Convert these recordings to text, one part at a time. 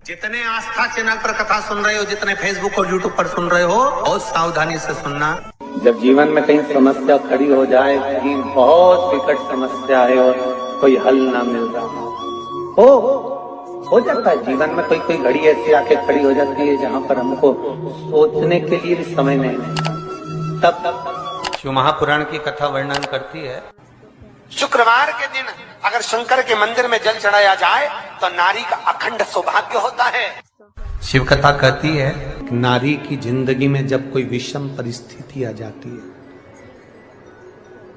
जितने आस्था चैनल पर कथा सुन रहे हो, जितने फेसबुक और यूट्यूब पर सुन रहे हो, बहुत सावधानी से सुनना। जब जीवन में कहीं समस्या खड़ी हो जाए, कहीं बहुत विकट समस्या है और कोई हल ना मिल रहा हो जाता है। जीवन में कोई कोई घड़ी ऐसी आके खड़ी हो जाती है जहाँ पर हमको सोचने के लिए भी समय नहीं है। तब शिव महापुराण की कथा वर्णन करती है, शुक्रवार के दिन अगर शंकर के मंदिर में जल चढ़ाया जाए तो नारी का अखंड सौभाग्य होता है। शिव कथा कहती है, नारी की जिंदगी में जब कोई विषम परिस्थिति आ जाती है,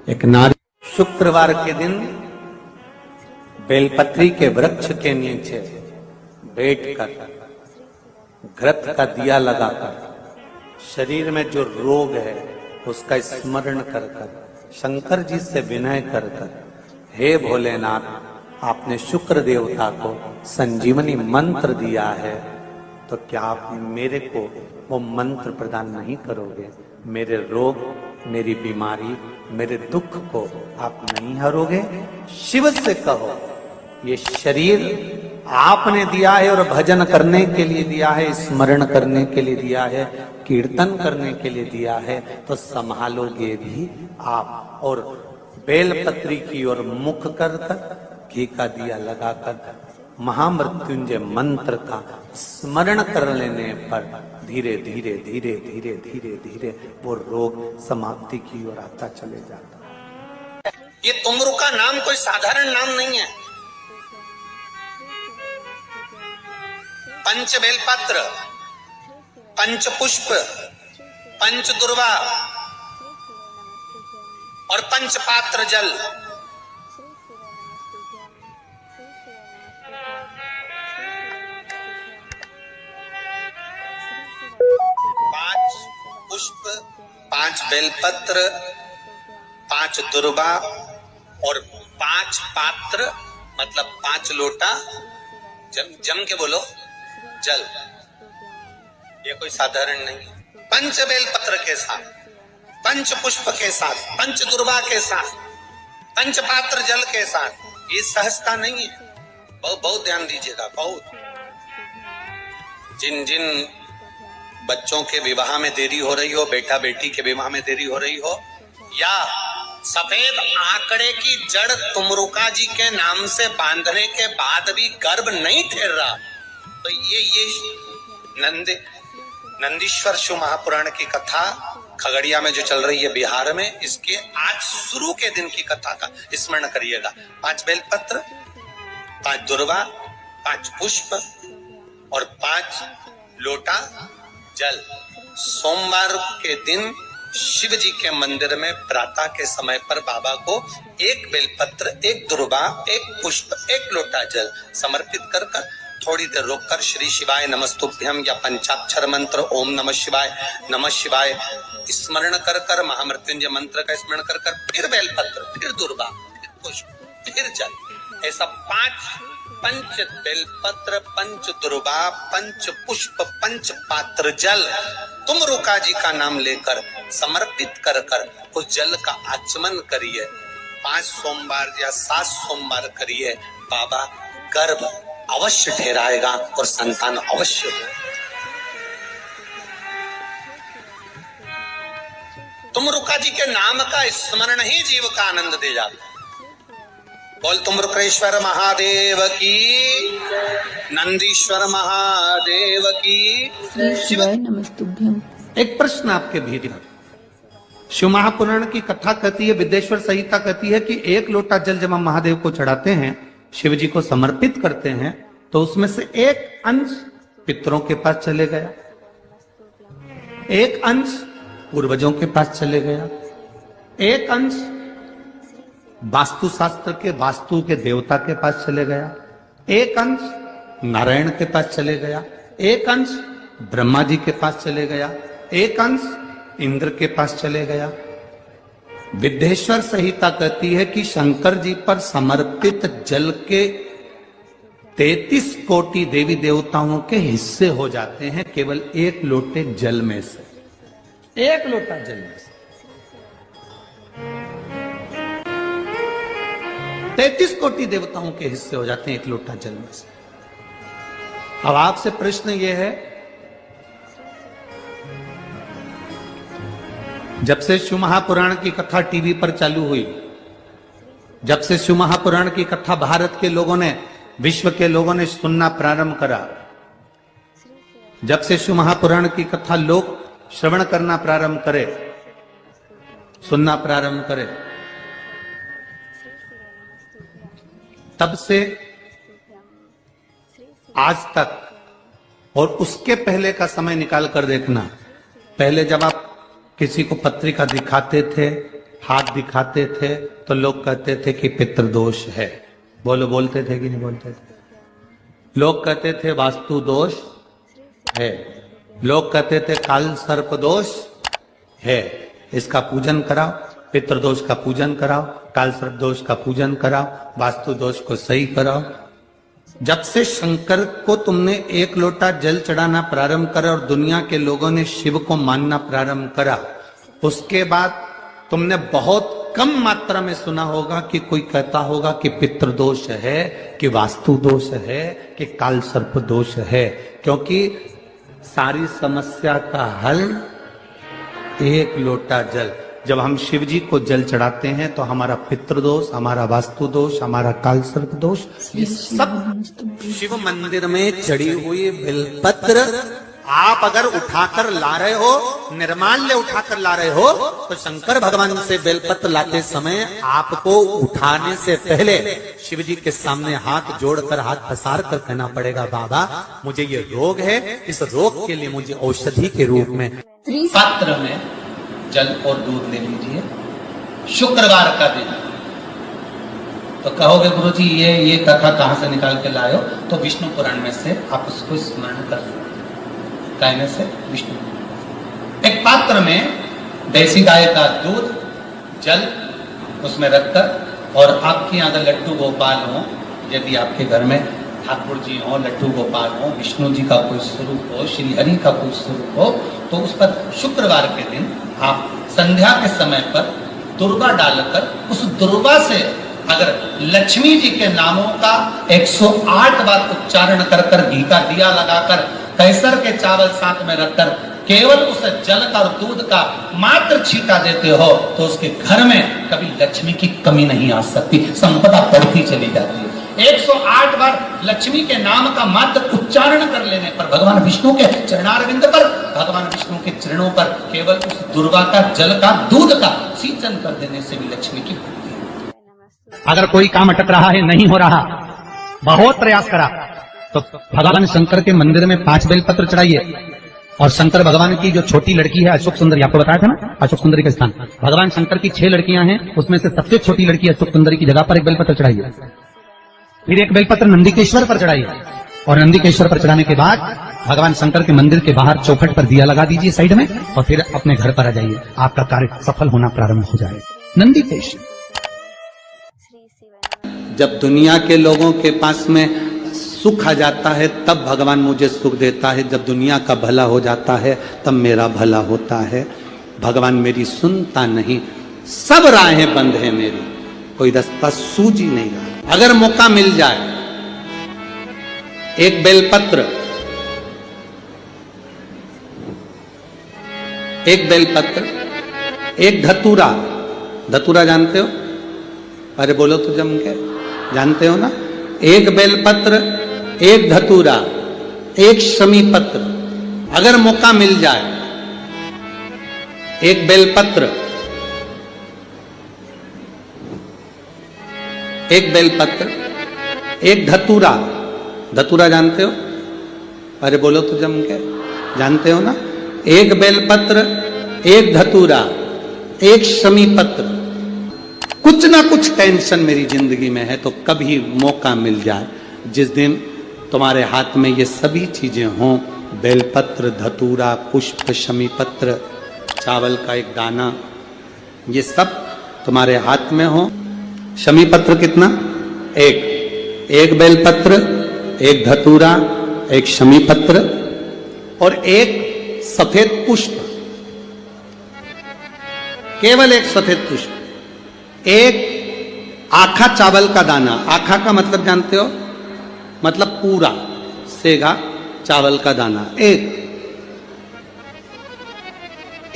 एक नारी शुक्रवार के दिन बेलपत्री के वृक्ष के नीचे बैठकर घृत का दिया लगाकर शरीर में जो रोग है उसका स्मरण कर कर शंकर जी से विनय कर कर, हे भोलेनाथ, आपने शुक्र देवता को संजीवनी मंत्र दिया है, तो क्या आप मेरे को वो मंत्र प्रदान नहीं करोगे? मेरे रोग, मेरी बीमारी, मेरे दुख को आप नहीं हरोगे? शिव से कहो, ये शरीर आपने दिया है और भजन करने के लिए दिया है, स्मरण करने के लिए दिया है, कीर्तन करने के लिए दिया है, तो संभालोगे भी आप। और बेलपत्री की ओर मुख कर कर घी का दिया लगाकर महामृत्युंजय मंत्र का स्मरण कर लेने पर धीरे धीरे धीरे धीरे धीरे धीरे वो रोग समाप्ति की ओर आता चले जाता। ये तुमरू का नाम कोई साधारण नाम नहीं है। पंच बेलपत्र, पंच पुष्प, पंच दुर्वा और पंच पात्र जल, पांच पुष्प, पांच बेलपत्र, पांच दुर्वा और पांच पात्र, मतलब 5 लोटा जम के बोलो जल। ये कोई साधारण नहीं। पंच बेलपत्र के साथ, पंच पुष्प के साथ, पंच दुर्वा के साथ, पंच पात्र जल के साथ, ये सहजता नहीं है। बहुत ध्यान दीजिएगा। बहुत जिन बच्चों के विवाह में देरी हो रही हो, बेटा बेटी के विवाह में देरी हो रही हो, या सफेद आंकड़े की जड़ तुमरुका जी के नाम से बांधने के बाद भी गर्भ नहीं ठहर रहा, तो ये नंदीश्वर शिव महापुराण की कथा खगड़िया में जो चल रही है बिहार में, इसके आज शुरू के दिन की कथा का स्मरण करिएगा। 5 बेलपत्र, 5 दुर्वा, 5 पुष्प और 5 लोटा जल। सोमवार के दिन शिव जी के मंदिर में प्रातः के समय पर बाबा को 1 बेलपत्र, 1 दुर्वा, 1 पुष्प, 1 लोटा जल समर्पित कर थोड़ी देर रोककर श्री शिवाय नमस्तुभ्यम या पंचाक्षर मंत्र ओम नमः शिवाय स्मरण कर कर, महामृत्युंजय मंत्र का स्मरण कर कर, फिर बेलपत्र, फिर दुर्वा, फिर पुष्प, फिर जल। ऐसा 5 पंच बेलपत्र, पंच दुर्वा, पंच पुष्प, पंच पात्र जल तुमरुका जी का नाम लेकर समर्पित कर कर उस जल का आचमन करिए। 5 सोमवार या 7 सोमवार करिए, बाबा गर्भ अवश्य ठहराएगा और संतान अवश्य हो। तुमरुका जी के नाम का स्मरण ही जीव का आनंद दे जाता है। बोल तुमरुकेश्वर महादेव की, नंदीश्वर महादेव की। शिवाय नमस्तुभ्यम। एक प्रश्न आपके भीतर, शिव महापुराण की कथा कहती है, विदेश्वर संहिता कहती है कि 1 लोटा जल जब हम महादेव को चढ़ाते हैं, शिव जी को समर्पित करते हैं, तो उसमें से 1 अंश पितरों के पास चले गया, 1 अंश पूर्वजों के पास चले गया, 1 अंश वास्तु शास्त्र के वास्तु के देवता के पास चले गया, 1 अंश नारायण के पास चले गया, 1 अंश ब्रह्मा जी के पास चले गया, 1 अंश इंद्र के पास चले गया। विदेश्वर संहिता कहती है कि शंकर जी पर समर्पित जल के 33 कोटि देवी देवताओं के हिस्से हो जाते हैं केवल 1 लोटे जल में से, 1 लोटा जल में से। 33 कोटि देवताओं के हिस्से हो जाते हैं 1 लोटा जल में से। अब आपसे प्रश्न ये है, जब से शिव महापुराण की कथा टीवी पर चालू हुई, जब से शिव महापुराण की कथा भारत के लोगों ने, विश्व के लोगों ने सुनना प्रारंभ करा, जब से शिव महापुराण की कथा लोग श्रवण करना प्रारंभ करे, सुनना प्रारंभ करे, तब से आज तक और उसके पहले का समय निकाल कर देखना। पहले जब आप किसी को पत्रिका दिखाते थे, हाथ दिखाते थे, तो लोग कहते थे कि पितृदोष है। बोलते थे कि नहीं बोलते थे? लोग कहते थे वास्तु दोष है, लोग कहते थे काल सर्प दोष है, इसका पूजन कराओ, पितृदोष का पूजन कराओ, काल सर्प दोष का पूजन कराओ, वास्तु दोष को सही कराओ। जब से शंकर को तुमने एक लोटा जल चढ़ाना प्रारंभ करा और दुनिया के लोगों ने शिव को मानना प्रारंभ करा, उसके बाद तुमने बहुत कम मात्रा में सुना होगा कि कोई कहता होगा कि पितृदोष है, कि वास्तु दोष है, कि काल सर्प दोष है। क्योंकि सारी समस्या का हल एक लोटा जल। जब हम शिव जी को जल चढ़ाते हैं तो हमारा पितृदोष, हमारा वास्तु दोष, हमारा काल सर्प दोष, ये सब शिव मंदिर में चढ़ी हुई बेलपत्र आप अगर उठाकर ला रहे हो, निर्माल्य उठाकर ला रहे हो, तो शंकर भगवान से बेलपत्र लाते समय आपको उठाने से पहले शिव जी के सामने हाथ जोड़कर, हाथ पसार कर कहना पड़ेगा, बाबा मुझे ये रोग है, इस रोग के लिए मुझे औषधि के रूप में पात्र में जल और दूध ले लीजिए। शुक्रवार का दिन तो कहोगे गुरुजी ये कथा कहां से निकाल के लाए हो? तो विष्णु पुराण में से आप उसको स्मरण कर सकते। कहने से विष्णु, एक पात्र में देसी गाय का दूध, जल उसमें रखकर, और आपके यहाँ अगर लड्डू गोपाल हो, यदि आपके घर में ठाकुर जी हो, लड्डू गोपाल हो, विष्णु जी का कोई स्वरूप हो, श्री हरि का कोई स्वरूप हो, तो उस पर शुक्रवार के दिन आप संध्या के समय पर दुर्वा डालकर, उस दुर्वा से अगर लक्ष्मी जी के नामों का 108 बार उच्चारण कर घी का दिया लगाकर, कैसर के चावल साथ में रखकर केवल उस जल का और दूध का मात्र छींटा देते हो, तो उसके घर में कभी लक्ष्मी की कमी नहीं आ सकती, संपदा बढ़ती चली जाती है। 108 बार लक्ष्मी के नाम का मात्र उच्चारण कर लेने पर, भगवान विष्णु के चरणारविंद पर, भगवान विष्णु के चरणों पर केवल उस दुर्वा का जल का दूध का सिंचन कर देने से भी लक्ष्मी की वृद्धि है। अगर कोई काम अटक रहा है, नहीं हो रहा, बहुत प्रयास करा, तो भगवान शंकर के मंदिर में 5 बेलपत्र चढ़ाइए। और शंकर भगवान की जो छोटी लड़की है अशोक सुंदरी, आपको बताया था ना अशोक सुंदरी का स्थान, भगवान शंकर की 6 लड़कियां हैं, उसमें से सबसे छोटी लड़की अशोक सुंदरी की जगह पर एक बेलपत्र चढ़ाइए। फिर एक बेलपत्र नंदीकेश्वर पर चढ़ाइए, और नंदीकेश्वर पर चढ़ाने के बाद भगवान शंकर के मंदिर के बाहर चौखट पर दिया लगा दीजिए साइड में, और फिर अपने घर पर आ जाइए, आपका कार्य सफल होना प्रारंभ हो जाए। नंदीकेश्वर। जब दुनिया के लोगों के पास में सुख आ जाता है तब भगवान मुझे सुख देता है, जब दुनिया का भला हो जाता है तब मेरा भला होता है। भगवान मेरी सुनता नहीं, सब राहें बंद है मेरी, कोई रास्ता सूझ ही नहीं रहा। अगर मौका मिल जाए, एक बेलपत्र, एक बेलपत्र, एक धतूरा, धतूरा जानते हो? अरे बोलो तो जम के, जानते हो ना? एक बेलपत्र, एक धतूरा, एक शमी पत्र, अगर मौका मिल जाए, एक बेलपत्र, एक बेलपत्र, एक धतूरा, धतूरा जानते हो? अरे बोलो तो जम के, जानते हो ना? एक बेलपत्र, एक धतूरा, एक शमी पत्र। कुछ ना कुछ टेंशन मेरी जिंदगी में है, तो कभी मौका मिल जाए, जिस दिन तुम्हारे हाथ में ये सभी चीजें हों, बेलपत्र, धतूरा, पुष्प, शमी पत्र, चावल का एक दाना, ये सब तुम्हारे हाथ में हो। शमी पत्र कितना? एक बेलपत्र, एक धतूरा, एक शमी पत्र और एक सफेद पुष्प, केवल एक सफेद पुष्प, एक आखा चावल का दाना। आखा का मतलब जानते हो? मतलब पूरा सेगा चावल का दाना,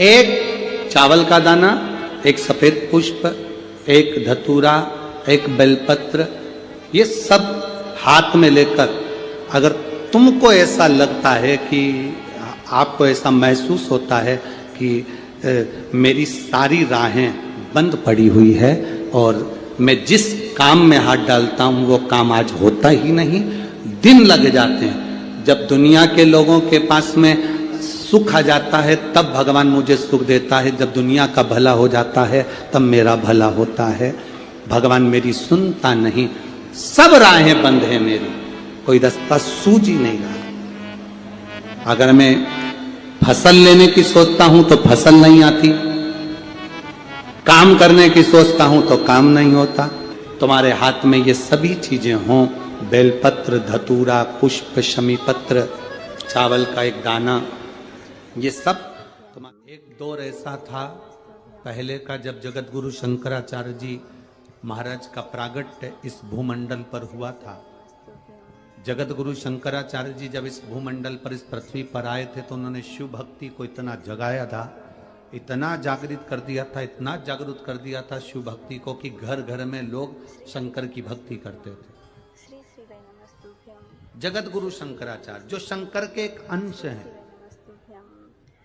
एक चावल का दाना, एक सफेद पुष्प, एक धतूरा, एक बेलपत्र, ये सब हाथ में लेकर अगर तुमको ऐसा लगता है कि आपको ऐसा महसूस होता है कि मेरी सारी राहें बंद पड़ी हुई है और मैं जिस काम में हाथ डालता हूं वो काम आज होता ही नहीं, दिन लग जाते हैं। जब दुनिया के लोगों के पास में सुख आ जाता है तब भगवान मुझे सुख देता है, जब दुनिया का भला हो जाता है तब मेरा भला होता है। भगवान मेरी सुनता नहीं, सब राहें बंद है मेरी, कोई रास्ता सूझ ही नहीं रहा। अगर मैं फसल लेने की सोचता हूं तो फसल नहीं आती, काम करने की सोचता हूं तो काम नहीं होता। तुम्हारे हाथ में ये सभी चीजें हों, बेलपत्र, धतूरा, पुष्प, शमी पत्र, चावल का एक दाना, ये सब एक दौर ऐसा था पहले का जब जगत गुरु शंकराचार्य जी महाराज का प्रागट्य इस भूमंडल पर हुआ था। जगत गुरु शंकराचार्य जी जब इस भूमंडल पर, इस पृथ्वी पर आए थे तो उन्होंने शिव भक्ति को इतना जगाया था, इतना जागृत कर दिया था, इतना जागृत कर दिया था शिव भक्ति को कि घर घर में लोग शंकर की भक्ति करते थे। जगत गुरु शंकराचार्य जो शंकर के एक अंश हैं,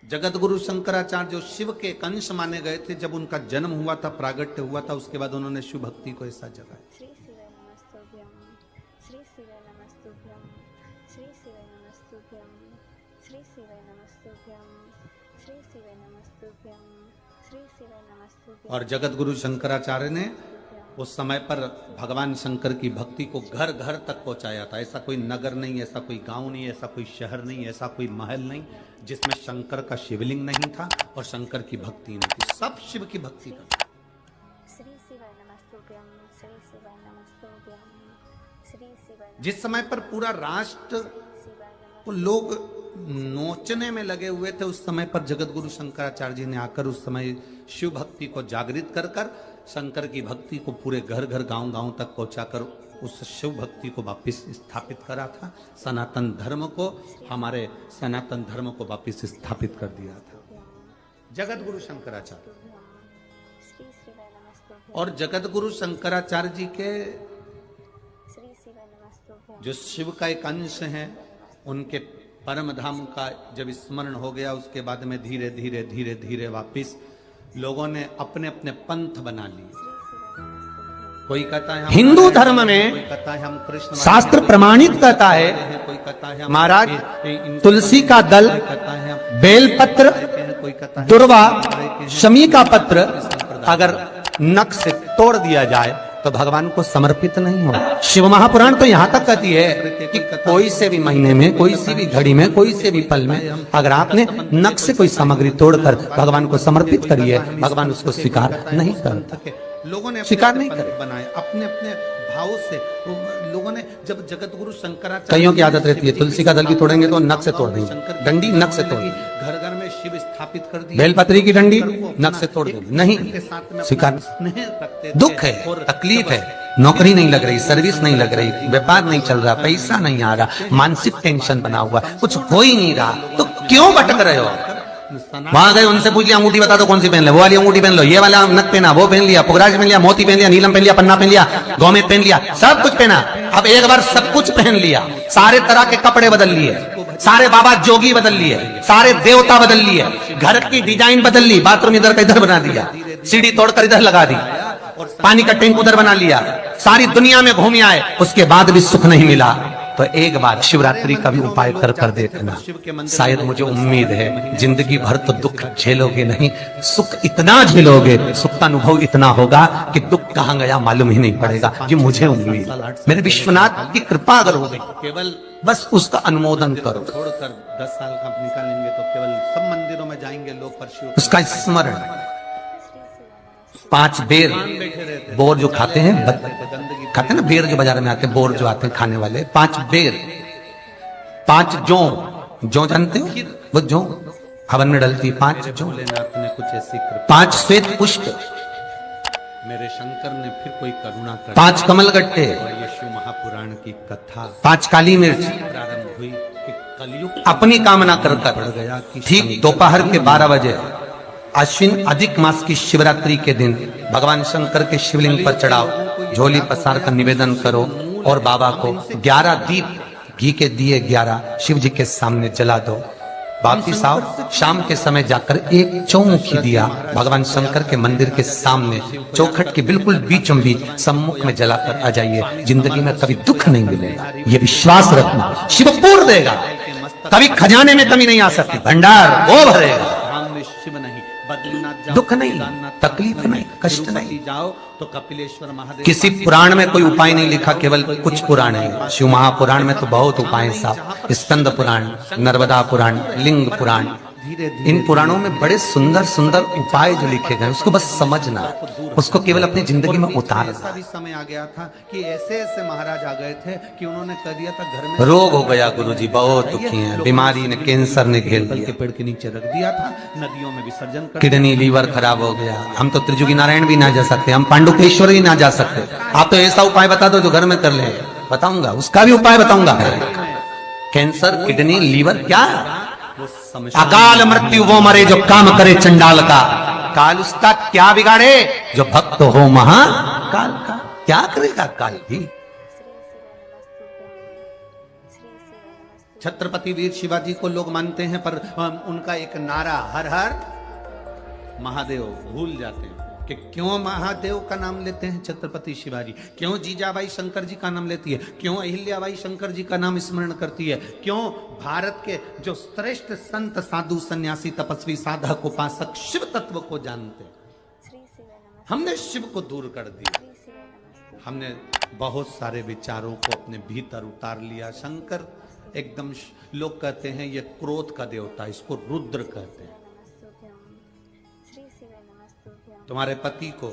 जगत गुरु शंकराचार्य जो शिव के एक अंश माने गए थे, जब उनका जन्म हुआ था, प्रागट्य हुआ था, उसके बाद उन्होंने शिव भक्ति को ऐसा जगाया। और जगत गुरु शंकराचार्य ने उस समय पर भगवान शंकर की भक्ति को घर घर तक पहुंचाया था। ऐसा कोई नगर नहीं, ऐसा कोई गांव नहीं, ऐसा कोई शहर नहीं, ऐसा कोई महल नहीं जिसमें शंकर का शिवलिंग नहीं था और शंकर की भक्ति नहीं थी। सब शिव की भक्ति करते। जिस समय पर पूरा राष्ट्र को लोग नोचने में लगे हुए थे, उस समय पर जगत गुरु शंकराचार्य जी ने आकर उस समय शिव भक्ति को जागृत कर कर शंकर की भक्ति को पूरे घर घर गांव गांव तक पहुंचाकर उस शिव भक्ति को वापस स्थापित करा था। सनातन धर्म को, हमारे सनातन धर्म को वापस स्थापित कर दिया था जगत गुरु शंकराचार्य। और जगत गुरु शंकराचार्य जी के जो शिव का एक अंश है, उनके परम धाम का जब स्मरण हो गया, उसके बाद में धीरे धीरे धीरे धीरे वापिस लोगों ने अपने अपने पंथ बना लिए। कोई कहता है हिंदू धर्म में, कोई कहता है हम कृष्ण, शास्त्र प्रमाणित कहता है कोई कहता है महाराज तुलसी का दल, बेलपत्र, कोई कहता है दुर्वा, शमी का पत्र अगर नख से तोड़ दिया जाए तो भगवान को समर्पित नहीं हो। शिव महापुराण तो यहाँ तक कहती है कि कोई से भी महीने में, कोई सी भी घड़ी में, कोई से भी पल में अगर आपने नख से कोई सामग्री तोड़कर भगवान को समर्पित करी है, भगवान उसको स्वीकार नहीं करता। लोगों ने स्वीकार नहीं करे, बनाए अपने अपने भाव से। लोगों ने जब जगत गुरु शंकराचार्य, कईयों की आदत रहती है तुलसी का दल भी तोड़ेंगे तो नख से तोड़ देंगे, डंडी नख से तोड़, घर घर में शिव स्थापित कर दी, बेलपत्री की डंडी नख से तोड़ देंगे, नहीं स्वीकार। दुख है, तकलीफ है, नौकरी नहीं लग रही, सर्विस नहीं लग रही, व्यापार नहीं चल रहा, पैसा नहीं आ रहा, मानसिक टेंशन बना हुआ, कुछ हो ही नहीं रहा, तो क्यों भटक रहे हो? वहां गए, उनसे पूछ लिया अंगूठी बता दो कौन सी पहन ले, वो वाली अंगूठी पहन लो, ये वाला नथ पहना, वो पहन लिया, पुगराज पहन लिया, मोती पहन लिया, नीलम पहन लिया, पन्ना पहन लिया, गौमेद पहन लिया, सब कुछ पहना। अब एक बार सब कुछ पहन लिया, सारे तरह के कपड़े बदल लिए, सारे बाबा जोगी बदल लिए, सारे देवता बदल लिए, घर की डिजाइन बदल ली, बाथरूम इधर का इधर बना दिया, सीढ़ी तोड़कर इधर लगा दी, पानी का टैंक उधर बना लिया, सारी दुनिया में घूम आए, उसके बाद भी सुख नहीं मिला। तो एक बार शिवरात्रि का भी उपाय कर कर देखना, शायद मुझे उम्मीद है जिंदगी भर तो दुख झेलोगे नहीं, सुख इतना झेलोगे, सुख का अनुभव इतना होगा कि दुख कहां गया मालूम ही नहीं पड़ेगा। ये मुझे उम्मीद, मेरे विश्वनाथ की कृपा अगर हो गई, केवल बस उसका अनुमोदन करो। छोड़कर 10 साल का निकालेंगे तो केवल सब मंदिरों में जाएंगे लोग, पर शिव उसका स्मरण 5 बेर, बोर जो खाते हैं, खाते हैं ना बेर जो बाजार में आते हैं, बोर जो आते हैं खाने वाले, 5 बेर, 5 जौ जानते हो, वो जौ हवन में डलती, 5 जौ, भोलेनाथ ने कुछ ऐसी कृपा, 5 श्वेत पुष्प, मेरे शंकर ने फिर कोई करुणा कर, 5 कमल गट्टे, और ये शिव महापुराण की कथा 5 काली मिर्च, प्रारंभ हुई अपनी कामना कर कर ठीक दोपहर के 12 बजे अश्विन अधिक मास की शिवरात्रि के दिन भगवान शंकर के शिवलिंग पर चढ़ाओ, झोली पसार कर निवेदन करो और बाबा को 11 दीप घी के दिए 11 शिव जी के सामने जला दो। वापिस आओ, शाम के समय जाकर एक चौमुखी दिया भगवान शंकर के मंदिर के सामने चौखट के बिल्कुल बीचों बीच सम्मुख में जलाकर आ जाइए। जिंदगी में कभी दुख नहीं मिलेगा, ये विश्वास रखना। शिव पूर्ण देगा, कभी खजाने में कमी नहीं आ सकती, भंडार वो भरेगा। शिव नहीं, बद्रीनाथ जाओ, दुख नहीं, केदारनाथ तकलीफ जाओ, नहीं, कष्ट नहीं। तिरुपति जाओ तो कपिलेश्वर महादेव, किसी पुराण में कोई उपाय नहीं लिखा, केवल कुछ पुराण है। शिव महापुराण में तो बहुत उपाय साहब, स्कंद पुराण, नर्मदा पुराण, लिंग पुराण, धीरे धीरे इन पुराणों में बड़े सुंदर सुंदर उपाय जो लिखे गए, उसको बस समझना, उसको केवल अपनी जिंदगी में ऐसा उतारना। भी समय आ गया था कि ऐसे ऐसे महाराज आ गए थे कि उन्होंने कह दिया था घर में रोग हो गया गुरुजी, बहुत दुखी हैं, बीमारी ने, कैंसर ने घेर पीपल के दिया, पेड़ के नीचे रख दिया था, नदियों में विसर्जन कर किडनी लीवर खराब हो गया। हम तो त्रिजुगी नारायण भी ना जा सकते, हम पांडुकेश्वर भी ना जा सकते। आप तो ऐसा उपाय बता दो जो घर में कर ले, बताऊंगा, उसका भी उपाय बताऊंगा। कैंसर, किडनी, लीवर, क्या वो समस्या अकाल मृत्यु वो मरे जो काम करे चंडाल का, काल उसका क्या बिगाड़े जो भक्त हो महाकाल का। क्या करेगा काल भी। छत्रपति वीर शिवाजी को लोग मानते हैं, पर उनका एक नारा हर हर महादेव भूल जाते हैं कि क्यों महादेव का नाम लेते हैं छत्रपति शिवाजी, क्यों जीजाबाई शंकर जी का नाम लेती है, क्यों अहिल्याबाई शंकर जी का नाम स्मरण करती है, क्यों भारत के जो श्रेष्ठ संत साधु सन्यासी तपस्वी साधक उपासक शिव तत्व को जानते हैं। हमने शिव को दूर कर दिया, हमने बहुत सारे विचारों को अपने भीतर उतार लिया। शंकर एकदम, लोग कहते हैं ये क्रोध का देवता, इसको रुद्र कहते हैं। तुम्हारे पति को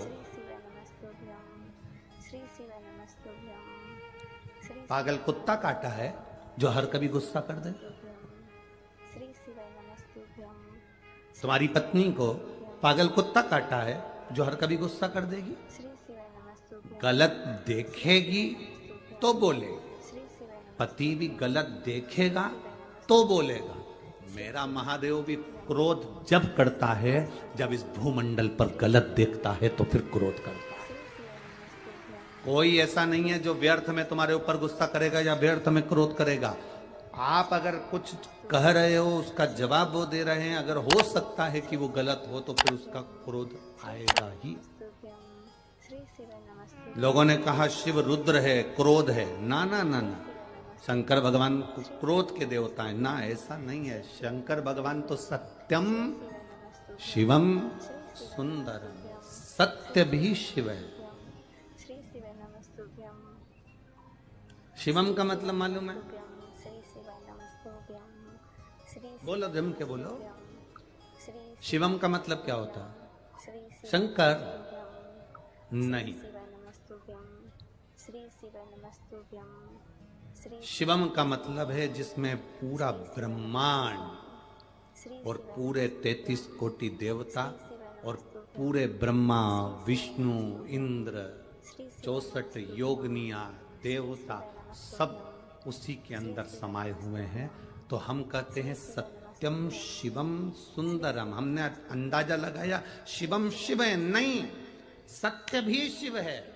पागल कुत्ता काटा है जो हर कभी गुस्सा कर दे। तुम्हारी पत्नी को पागल कुत्ता काटा है जो हर कभी गुस्सा कर देगी, गलत देखेगी तो बोलेगी। पति भी गलत देखेगा तो बोलेगा। मेरा महादेव भी क्रोध जब करता है, जब इस भूमंडल पर गलत देखता है तो फिर क्रोध करता है। कोई ऐसा नहीं है जो व्यर्थ में तुम्हारे ऊपर गुस्सा करेगा या व्यर्थ में क्रोध करेगा। आप अगर कुछ कह रहे हो, उसका जवाब वो दे रहे हैं, अगर हो सकता है कि वो गलत हो तो फिर उसका क्रोध आएगा ही। लोगों ने कहा शिव रुद्र है, क्रोध है। ना ना ना ना, शंकर भगवान क्रोध के देवता है ना, ऐसा नहीं है। शंकर भगवान तो सत्यम शिवम सुंदरम, सत्य भी शिव है। शिवम का मतलब मालूम है? बोलो, जम के बोलो। शिवम का मतलब क्या होता है? शंकर नहीं, शिवम का मतलब है जिसमें पूरा ब्रह्मांड और पूरे 33 कोटि देवता और पूरे ब्रह्मा विष्णु इंद्र 64 योगनिया देवता सब उसी के अंदर समाये हुए हैं। तो हम कहते हैं सत्यम शिवम सुंदरम। हमने अंदाजा लगाया शिवम शिव है, नहीं, सत्य भी शिव है।